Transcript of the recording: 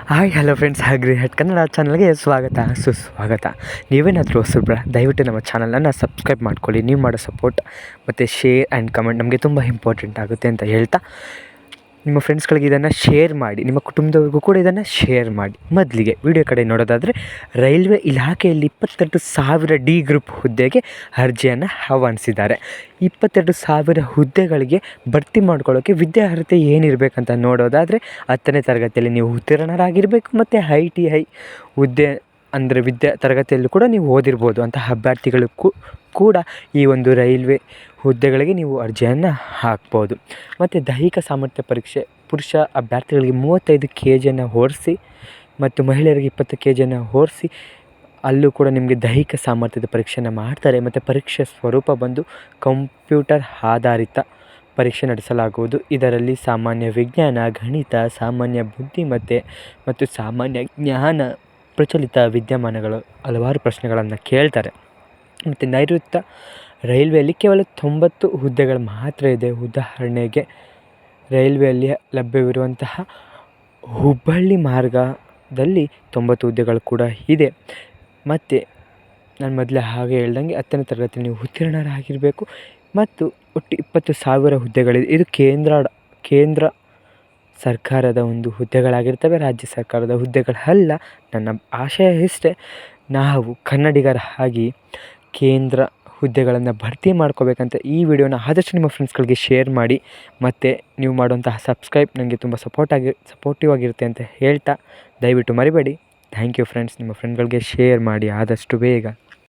Hi hello friends, ಅಗ್ರಿಹಟ್ Kannada ಚಾನಲ್ಗೆ ಸ್ವಾಗತ ಸುಸ್ವಾಗತ. ನೀವೇನಾದರೂ ಹೊಸಬ್ರ ದಯವಿಟ್ಟು ನಮ್ಮ ಚಾನಲನ್ನು ಸಬ್ಸ್ಕ್ರೈಬ್ ಮಾಡ್ಕೊಳ್ಳಿ. ನೀವು ಮಾಡೋ ಸಪೋರ್ಟ್ ಮತ್ತು ಶೇರ್ ಆ್ಯಂಡ್ ಕಮೆಂಟ್ ನಮಗೆ ತುಂಬ ಇಂಪಾರ್ಟೆಂಟ್ ಆಗುತ್ತೆ ಅಂತ ಹೇಳ್ತಾ, ನಿಮ್ಮ ಫ್ರೆಂಡ್ಸ್ಗಳಿಗೆ ಇದನ್ನು ಶೇರ್ ಮಾಡಿ, ನಿಮ್ಮ ಕುಟುಂಬದವ್ರಿಗೂ ಕೂಡ ಇದನ್ನು ಶೇರ್ ಮಾಡಿ. ಮೊದಲಿಗೆ ವಿಡಿಯೋ ಕಡೆ ನೋಡೋದಾದರೆ, ರೈಲ್ವೆ ಇಲಾಖೆಯಲ್ಲಿ 22,000 ಡಿ ಗ್ರೂಪ್ ಹುದ್ದೆಗೆ ಅರ್ಜಿಯನ್ನು ಆಹ್ವಾನಿಸಿದ್ದಾರೆ. 22,000 ಹುದ್ದೆಗಳಿಗೆ ಭರ್ತಿ ಮಾಡ್ಕೊಳ್ಳೋಕ್ಕೆ ವಿದ್ಯಾರ್ಹತೆ ಏನಿರಬೇಕಂತ ನೋಡೋದಾದರೆ, 10ನೇ ತರಗತಿಯಲ್ಲಿ ನೀವು ಉತ್ತೀರ್ಣರಾಗಿರಬೇಕು ಮತ್ತು ITI ಹುದ್ದೆ ಅಂದರೆ ತರಗತಿಯಲ್ಲೂ ಕೂಡ ನೀವು ಓದಿರ್ಬೋದು. ಅಂತಹ ಅಭ್ಯರ್ಥಿಗಳು ಕೂಡ ಈ ಒಂದು ರೈಲ್ವೆ ಹುದ್ದೆಗಳಿಗೆ ನೀವು ಅರ್ಜಿಯನ್ನು ಹಾಕ್ಬೋದು. ಮತ್ತು ದೈಹಿಕ ಸಾಮರ್ಥ್ಯ ಪರೀಕ್ಷೆ ಪುರುಷ ಅಭ್ಯರ್ಥಿಗಳಿಗೆ 35 kgಯನ್ನು ಹೊರಿಸಿ ಮತ್ತು ಮಹಿಳೆಯರಿಗೆ 20 kgಯನ್ನು ಹೊರಿಸಿ ಅಲ್ಲೂ ಕೂಡ ನಿಮಗೆ ದೈಹಿಕ ಸಾಮರ್ಥ್ಯದ ಪರೀಕ್ಷೆಯನ್ನು ಮಾಡ್ತಾರೆ. ಮತ್ತು ಪರೀಕ್ಷೆ ಸ್ವರೂಪ ಬಂದು ಕಂಪ್ಯೂಟರ್ ಆಧಾರಿತ ಪರೀಕ್ಷೆ ನಡೆಸಲಾಗುವುದು. ಇದರಲ್ಲಿ ಸಾಮಾನ್ಯ ವಿಜ್ಞಾನ, ಗಣಿತ, ಸಾಮಾನ್ಯ ಬುದ್ಧಿಮತ್ತೆ ಮತ್ತು ಸಾಮಾನ್ಯ ಜ್ಞಾನ, ಪ್ರಚಲಿತ ವಿದ್ಯಮಾನಗಳು ಹಲವಾರು ಪ್ರಶ್ನೆಗಳನ್ನು ಕೇಳ್ತಾರೆ. ಮತ್ತು ನೈಋತ್ಯ ರೈಲ್ವೆಯಲ್ಲಿ ಕೇವಲ 90 ಹುದ್ದೆಗಳು ಮಾತ್ರ ಇದೆ. ಉದಾಹರಣೆಗೆ, ರೈಲ್ವೆಯಲ್ಲಿ ಲಭ್ಯವಿರುವಂತಹ ಹುಬ್ಬಳ್ಳಿ ಮಾರ್ಗದಲ್ಲಿ 90 ಹುದ್ದೆಗಳು ಕೂಡ ಇದೆ. ಮತ್ತು ನಾನು ಮೊದಲೇ ಹಾಗೆ ಹೇಳ್ದಂಗೆ 10ನೇ ತರಗತಿ ನೀವು ಉತ್ತೀರ್ಣರಾಗಿರಬೇಕು ಮತ್ತು ಒಟ್ಟು 20,000 ಹುದ್ದೆಗಳಿದೆ. ಇದು ಕೇಂದ್ರ ಸರ್ಕಾರದ ಒಂದು ಹುದ್ದೆಗಳಾಗಿರ್ತವೆ, ರಾಜ್ಯ ಸರ್ಕಾರದ ಹುದ್ದೆಗಳಲ್ಲ. ನನ್ನ ಆಶಯ ಇಷ್ಟೇ, ನಾವು ಕನ್ನಡಿಗರಾಗಿ ಕೇಂದ್ರ ಹುದ್ದೆಗಳನ್ನು ಭರ್ತಿ ಮಾಡ್ಕೋಬೇಕಂತ ಈ ವಿಡಿಯೋನ ಆದಷ್ಟು ನಿಮ್ಮ ಫ್ರೆಂಡ್ಸ್ಗಳಿಗೆ ಶೇರ್ ಮಾಡಿ. ಮತ್ತು ನೀವು ಮಾಡುವಂತಹ ಸಬ್ಸ್ಕ್ರೈಬ್ ನನಗೆ ತುಂಬ ಸಪೋರ್ಟಿವ್ ಆಗಿರುತ್ತೆ ಅಂತ ಹೇಳ್ತಾ, ದಯವಿಟ್ಟು ಮರಿಬೇಡಿ. Thank you friends. ನಿಮ್ಮ ಫ್ರೆಂಡ್ಗಳಿಗೆ ಶೇರ್ ಮಾಡಿ ಆದಷ್ಟು ಬೇಗ.